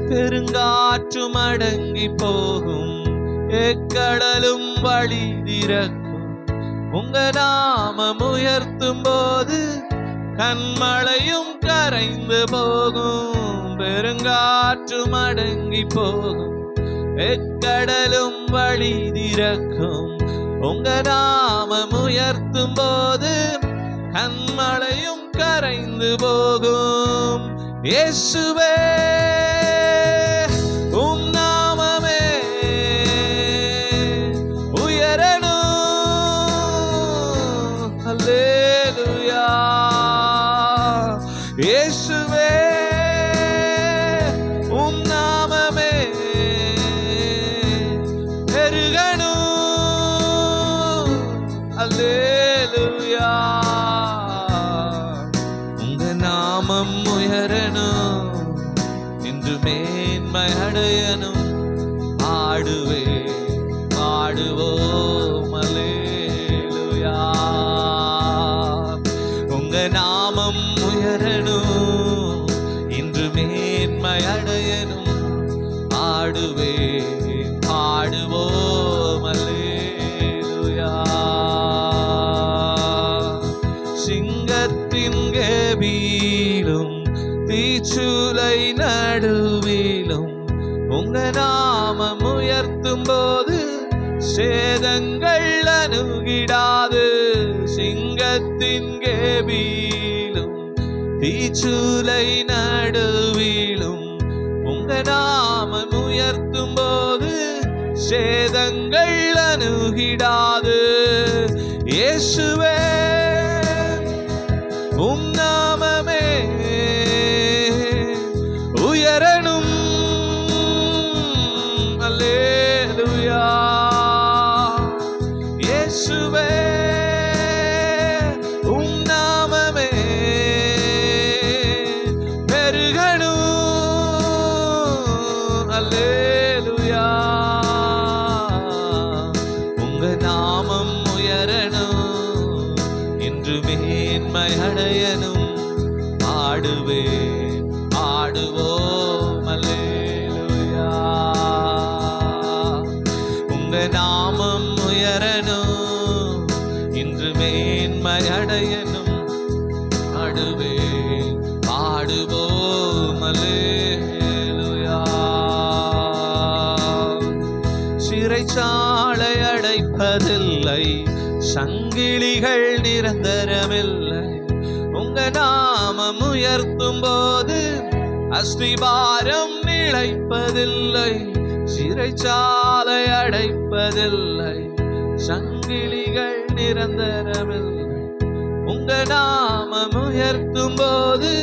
பெருங்காற்றும் அடங்கி போகும், எக்கடலும் வழி திறக்கும். உங்க நாமம் உயர்த்தும் போது கண்மழையும் கரைந்து போகும். பெருங்காற்றும் அடங்கி போகும், எக்கடலும் வழி திறக்கும். உங்க நாமம் உயர்த்தும் போது கண்மழையும் கரைந்து போகும். இயேசுவே, உம் நாமமே உயரணும். அல்லேலூயா. இயேசுவே, உம் நாமமே பெருகணும். அல்லேலூயா. உங்க நாமம் உயரணும், இன்று மேன்மை அடையணும். பாடுவே பாடுவோம் அல்லேலூயா. உங்க நாமம் உயரணும், இன்று மேன்மை அடையணும். பாடுவே பாடுவோம் அல்லேலூயா. சிங்கத்தின் கெபீரும் தீச்சுளை நடுவிலும் உங்க நாமம் உயர்த்தும் போது சேதங்கள் அணுகிடாது. சிங்கத்தின் கேபிலும் தீச்சுளை நடுவிலும் உங்க நாமம் உயர்த்தும் போது சேதங்கள் அணுகிடாது. இயேசுவே உம் நாமமே உயரணும். அல்லேலூயா. இயேசுவே உம் நாமமே பெருகணும். அல்லேலூயா. உங்க நாமம் உயரணும், இன்று மேன்மை அடையணும். ஆடுவேன் ஆடுவோம். அல்லேலூயா. உங்க நாமம் உயரணும், இன்று மேன்மை அடையணும். ஆடுவேன் ஆடுவோம். அல்லேலூயா. சிறைச்சாலை அடைப்பதில்லை, சங்கிலிகள் நிரந்தரமில்லை. உங்க நாமம் உயர்த்தும் போது அஸ்திபாரம் நிலைப்பதில்லை. சிறைச்சாலை அடைப்பதில்லை, சங்கிலிகள் நிரந்தரமில்லை. உங்க நாமம் உயர்த்தும் போது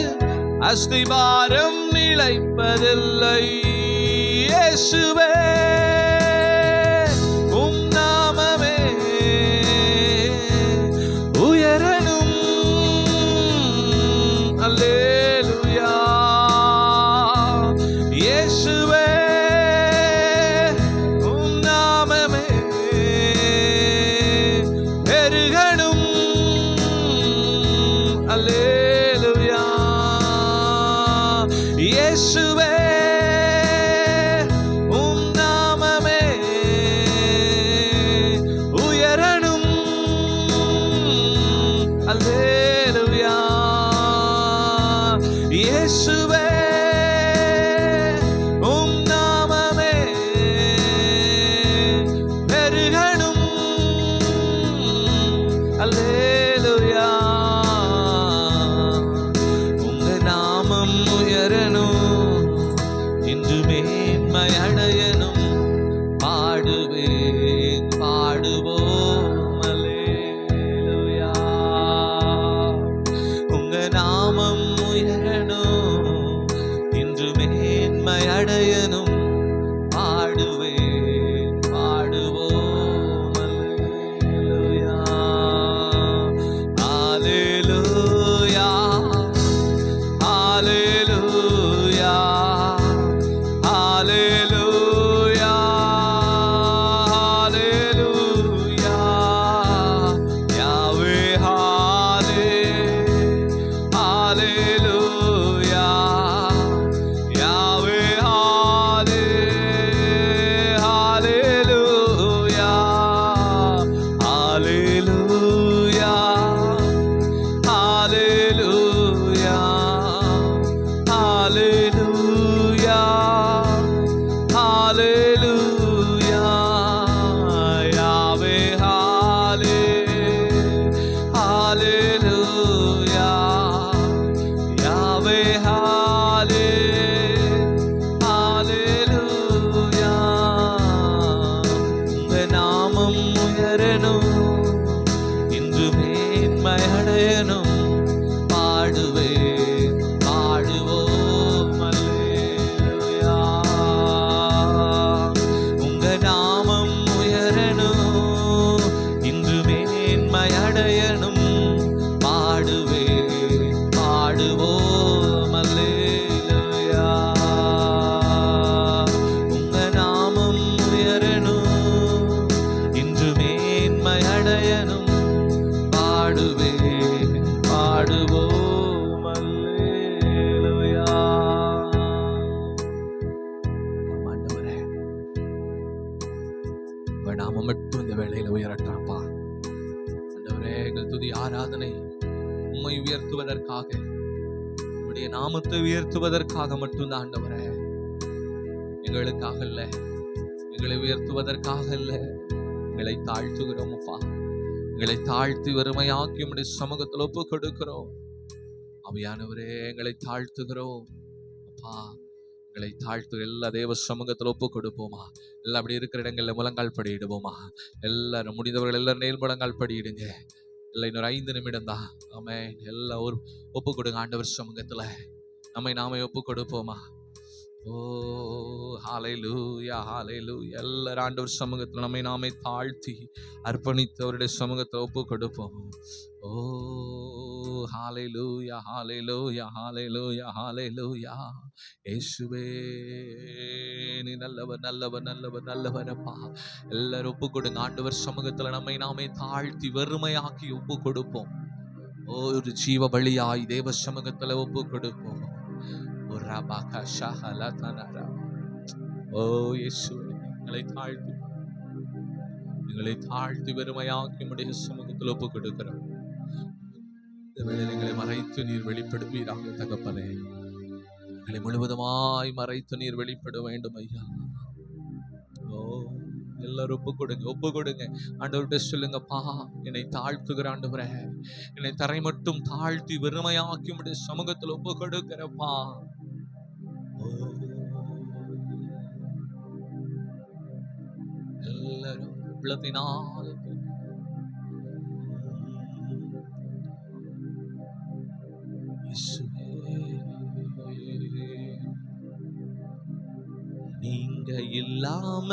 அஸ்திபாரம் நிலைப்பதில்லை. இயேசுவே உம் நாமமே உயரணும். அல்லேலூயா. இயேசுவே உம் நாமமே பெருகணும். அல்லேலூயா. இயேசுவே உம் நாமமே உயரணும். அல்லேலூயா. இயேசுவே உம் நாமமே பெருகணும். அல்லேலூயா. உங்க நாமம் உயரணும், இன்று மேன்மை அடையணும். பாடுவேன் பாடுவோம். அல்லேலூயா. உங்க நாமம் உயரணும், இன்று மேன்மை அடையணும். பாடுவேன் பாடுவோம். அல்லேலூயா. அல்லேலூயா. அல்லேலூயா. அல்லேலூயா. அல்லேலூயா. யாவே அல்லேலூயா. யாவே அல்லேலூயா. அல்லேலூயா. அல்லேலூயா. அல்லேலூயா. அல்லேலூயா. யாவே அல்லேலூயா. யாவே அல்லேலூயா. உங்க நாமம் உயரணும், இன்று மேன்மை அடையணும். பாடுவேன் பாடுவோம். அல்லேலூயா. உங்க நாமம் உயரணும், இன்று மேன்மை அடையணும். பாடுவேன் பாடுவோம். அல்லேலூயா. உங்க நாமம் உயரணும், இன்று மேன்மை அடையணும். பாடுவேன் பாடுவோம். அல்லேலூயா. ஆண்டவரே, உங்க நாமம் மட்டும் இந்த வேளையில உயரட்டாப்பா. ஆண்டவரே, எங்கள் துதி ஆராதனை உம்மை உயர்த்துவதற்காக, உம்முடைய நாமத்தை உயர்த்துவதற்காக மட்டும்தான் ஆண்டவரே, எங்களுக்காக இல்ல, எங்களை உயர்த்துவதற்காக இல்ல. எங்களை தாழ்த்துகிறோம் அப்பா. எங்களை தாழ்த்தி வறுமையாக்கி உம்முடைய சமூகத்தில் ஒப்பு கொடுக்கிறோம். ஆவியானவரே, எங்களை தாழ்த்துகிறோம் அப்பா. எங்களை தாழ்த்து எல்லா தேவ சமூகத்தில் ஒப்பு கொடுப்போமா. எல்லாம் அப்படி இருக்கிற இடங்கள்ல முழங்கால் படியிடுவோமா. எல்லாரும் முடிந்தவர்கள் எல்லாரும் நேர் முழங்கால் படியிடுங்க. இல்லை, இன்னொரு 5 நிமிடம் தான். ஆமென். எல்லாம் ஒரு ஒப்பு கொடுங்க ஆண்டவர் சமூகத்துல. நம்மை நாமே ஒப்பு கொடுப்போமா. ஓ ஹல்லேலூயா, ஹல்லேலூயா. எல்லாரும் ஆண்டவர் சமூகத்தில் நம்மை நாமே தாழ்த்தி அர்ப்பணித்து அவருடைய சமூகத்தை ஒப்பு கொடுப்போம். ஓ ஹல்லேலூயா, ஹல்லேலூயா, ஹல்லேலூயா, ஹல்லேலூயா. இயேசுவே, நீ நல்லவர், நல்லவர், நல்லவர், நல்லவரப்பா. எல்லாரும் ஒப்பு கொடுங்க ஆண்டவர் சமூகத்துல நம்மை நாமே தாழ்த்தி வெறுமையாக்கி ஒப்பு கொடுப்போம். ஒரு ஜீவ பலியாய் தேவ சமூகத்துல ஒப்பு கொடுப்போம். ஓ இயேசுவே, எங்களை தாழ்த்தி வெறுமையாக்கி உம்முடைய சமூகத்தில் ஒப்பு கொடுக்கிறோம். இந்த வேளையில் எங்களை மறைத்து நீர் வெளிப்படுவீராக தகப்பனே. எங்களை முழுவதுமாய் மறைத்து நீர் வெளிப்பட வேண்டும் ஐயா. ஓ எல்லாரும் ஒப்பு கொடுங்க, ஒப்பு கொடுங்க. ஆண்டவர்கிட்ட சொல்லுங்கப்பா, என்னை தாழ்த்துகிற ஆண்டவரே, என்னை தரை மட்டும் தாழ்த்தி வெறுமையாக்கி உம்முடைய சமூகத்தில் ஒப்பு கொடுக்கிறப்பா. எல்லாரும் உள்ளத்தினால் நீங்க இல்லாம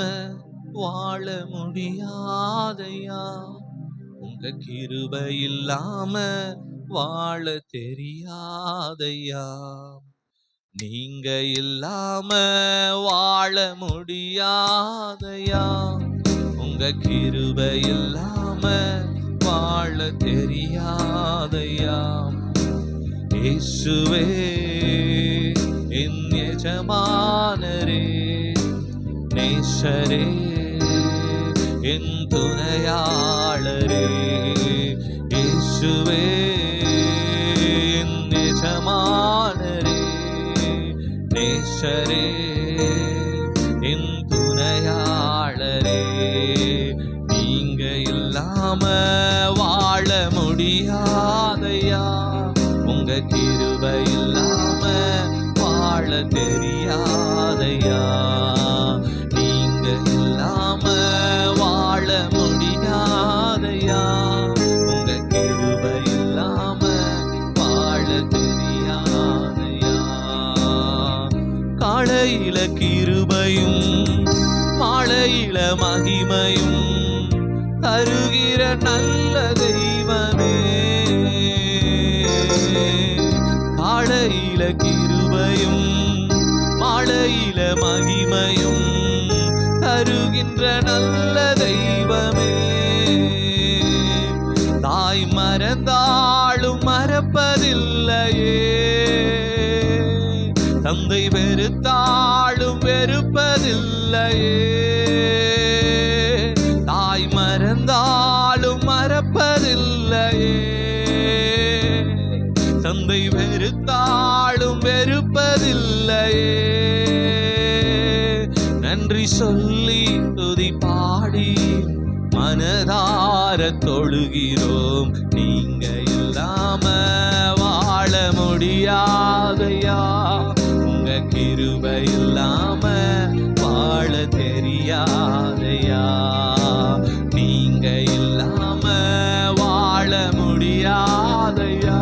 வாழ முடியாதையா, உங்க கிருபை இல்லாம வாழ தெரியாதையா. நீங்க இல்லாம வாழ முடியாதையா, உங்க கிருபை இல்லாம வாழ தெரியாதையா. இயேசுவே என் எஜமானரே, நேசரே என் துணையாளரே. இயேசுவே என் எஜமானரே, நேசரே என் துணையாளரே. நீங்க இல்லாம வாழ முடியாதையா, உங்க கிருபை இல்லாம வாழ தெரியாதையா. நீங்க இல்லாம வாழ முடியாதையா, உங்க கிருபை இல்லாம வாழ தெரியாதையா. காலையில கிருபையும் மாலையில மகிமையும் தருகிற நல்ல தெய்வமே. காலையில கிருபையும் மாலையில மகிமையும் தருகின்ற நல்ல தெய்வமே. தாய் மறந்தாலும் மறப்பதில்லையே, தந்தை வெறுத்தாலும் வெறுப்பதில்லையே. தாய் மறந்தாலும் மறப்பதில்லையே, தந்தை வெறுத்தாலும் வெறுப்பதில்லையே. நன்றி சொல்லி துதி பாடி மனதார தொழுகிறோம். நீங்க இல்லாம வாழ முடியாதையா, உங்க கிருபை இல்லாம வாழ தெரியாதையா. நீங்க இல்லாம வாழ முடியாதையா,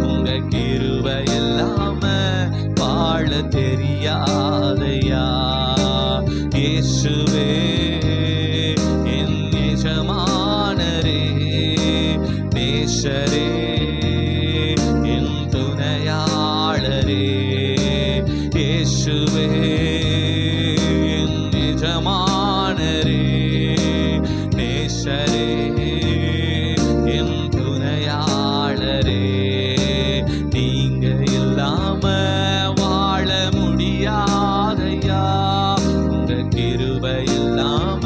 உங்க கிருபை இல்லாம வாழ தெரியாதையா. இயேசுவே என் எஜமானரே, நேசரே என் துணையாளரே. இயேசுவே என் எஜமானரே, நேசரே என் துணையாளரே. நீங்க இல்லாம வாழ முடியாதையா, உங்க கிருபை இல்லாம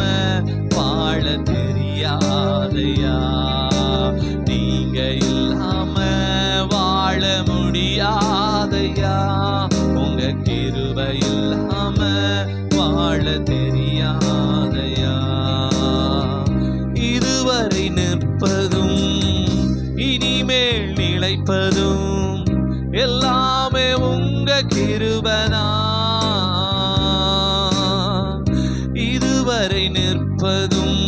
வாழ தெரியாதையா. நீங்க இல்லாம வாழ முடியாதையா, முடியாதையா, உங்க கிருபை இல்லாம வாழ தெரியாதையா. இதுவரை நிற்பதும் இனிமேல் நிலைப்பதும் எல்லாமே உங்க கிருபைதான். இதுவரை நிற்பதும்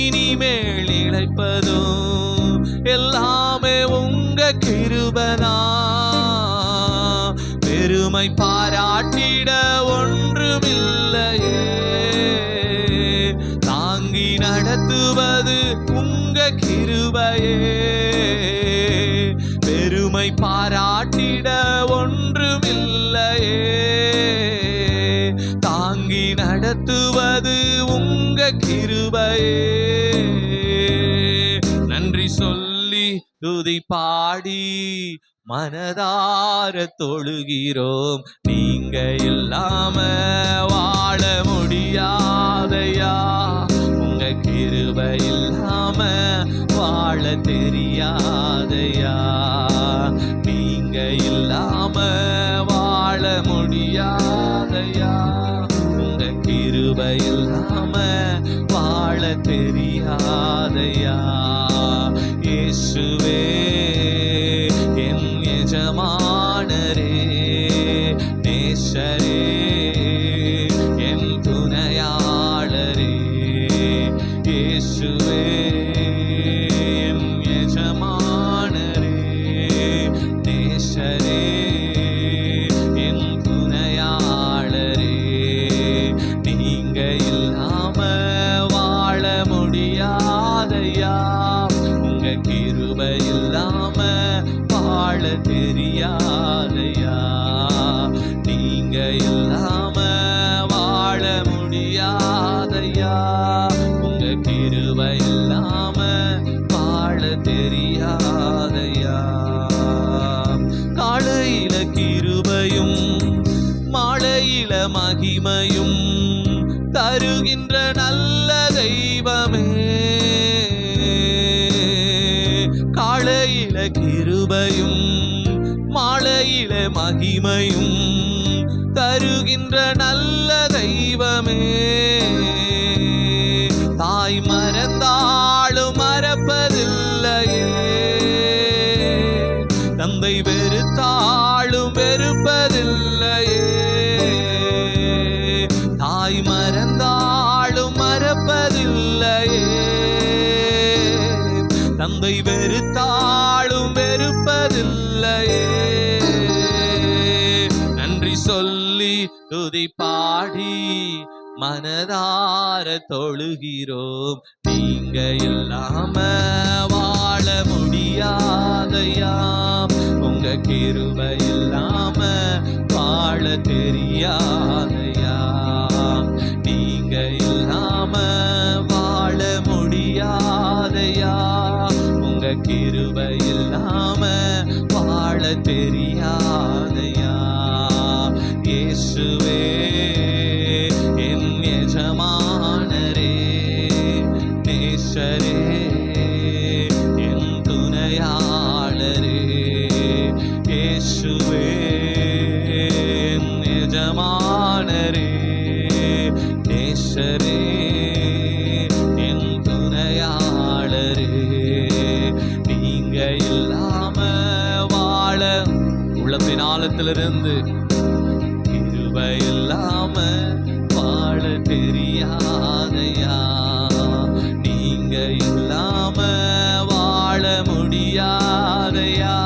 இனிமேல் நிலைப்பதும் எல்லாமே உங்க கிருபைதான். பெருமை பாராட்டிட ஒன்றுமில்லையே, தாங்கி நடத்துவது உங்க கிருபையே. பெருமை பாராட்டிட ஒன்றுமில்லையே, தாங்கி நடத்துவது உங்க கிருபையே. நன்றி சொல்லி துதி பாடி மனதார தொழுகிறோம். நீங்க இல்லாம வாழ முடியாதையா, உங்க கிருபை இல்லாம வாழ தெரியாதையா. நீங்க இல்லாம வாழ முடியாதையா, உங்க கிருபை இல்லாம வாழ தெரியாதையா. இயேசுவே என் எஜமானரே, நேசரே என் துணையாளரே. இயேசுவே என் எஜமானரே, நேசரே என் துணையாளரே. நீங்க இல்லாம வாழ முடியாதையா, உங்க கிருபை இல்லாம வாழ தெரியாதையா. நீங்க இல்லாம வாழ முடியாதையா, உங்க கிருபை இல்லாம வாழ தெரியாதையா. காலையில கிருபையும் மாலையில மகிமையும் தருகின்ற நல்ல தெய்வமே. காலையில கிருபையும் மாலையில மகிமையும் தருகின்ற நல்ல தெய்வமே. தாய் மறந்தாலும் மறப்பதில்லையே, தந்தை வெறுத்தாலும் வெறுப்பதில்லையே. தாய் மறந்தாலும் மறப்பதில்லையே, தந்தை வெறுத்தாலும் வெறுப்பதில்லையே. நன்றி சொல்லி துதி பாடி மனதார தொழுகிறோம். நீங்க இல்லாம வாழ முடியாதையா, உங்க கிருபை இல்லாம வாழ தெரியாதையா. நீங்க இல்லாம வாழ முடியாதையா, உங்க கிருபை இல்லாம வாழ தெரியாதையா. இயேசுவே என் எஜமானரே, நேசரே என் துணையாளரே. இயேசுவே என் எஜமானரே, நேசரே என் துணையாளரே. நீங்க இல்லாம வாழ உள்ளத்தின் ஆழத்திலிருந்து கிருபை இல்லாம வாழ தெரியாதையா. நீங்க இல்லாம வாழ முடியாதையா,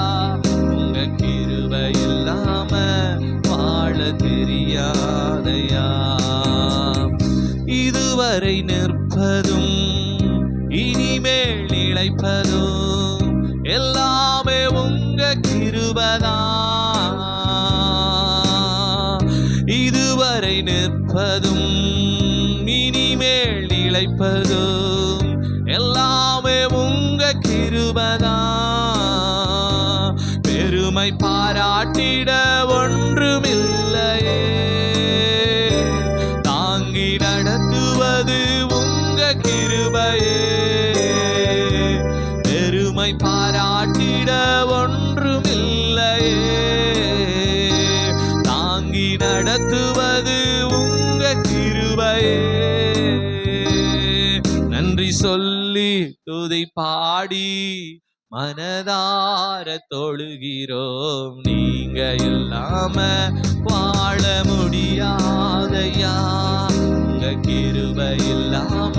உங்க கிருபை இல்லாம வாழ தெரியாதையா. இதுவரை நிற்பதும் இனிமேல் நிலைப்பதும் எல்லாமே உங்க கிருபைதான். இதுவரை நிற்பதும் இனிமேல் நிலைப்பதும் எல்லாமே உங்க கிருபைதான். பெருமை பாராட்டிட ஒன்றுமில்லையே, தாங்கி நடத்துவது உங்க கிருபையே. பெருமை பாராட்டிட ஒன்றுமில்லையே, சொல்லி துதி பாடி மனதார தொழுகிறோம். நீங்க இல்லாம வாழ முடியாதையா, உங்க கிருபை இல்லாம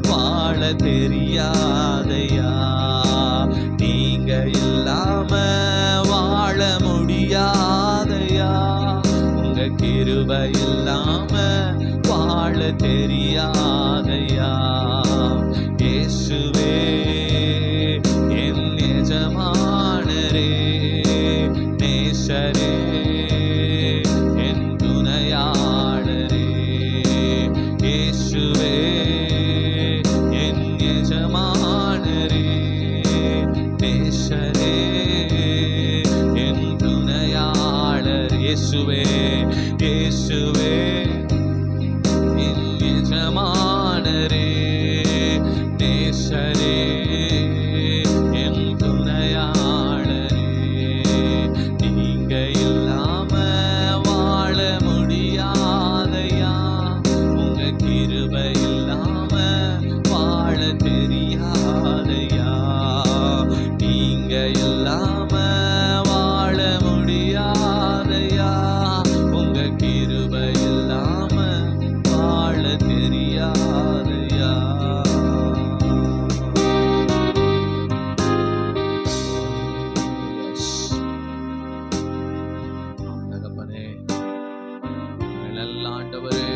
வாழ தெரியாதையா, நீங்க இல்லாம வாழ முடியாதையா, உங்க கிருபை இல்லாம வாழ தெரியாதையா. இயேசுவே என் எஜமானரே, நேசரே என் துணையாளரே, இயேசுவே என் எஜமானரே, நேசரே என் துணையாளர். இயேசுவே இயேசுவே என் எஜமானரே, நேசரே என் துணையாளரே, நீங்க இல்லாம வாழ முடியாதையா, உங்க கிருபை இல்லாம வாழ தெரியாதையா, நீங்க இல்லாம வாழ முடியாதையா, உங்க கிருபை இல்லாம வாழ தெரியாதையா. தகப்பனே, நல்ல ஆண்டவரே,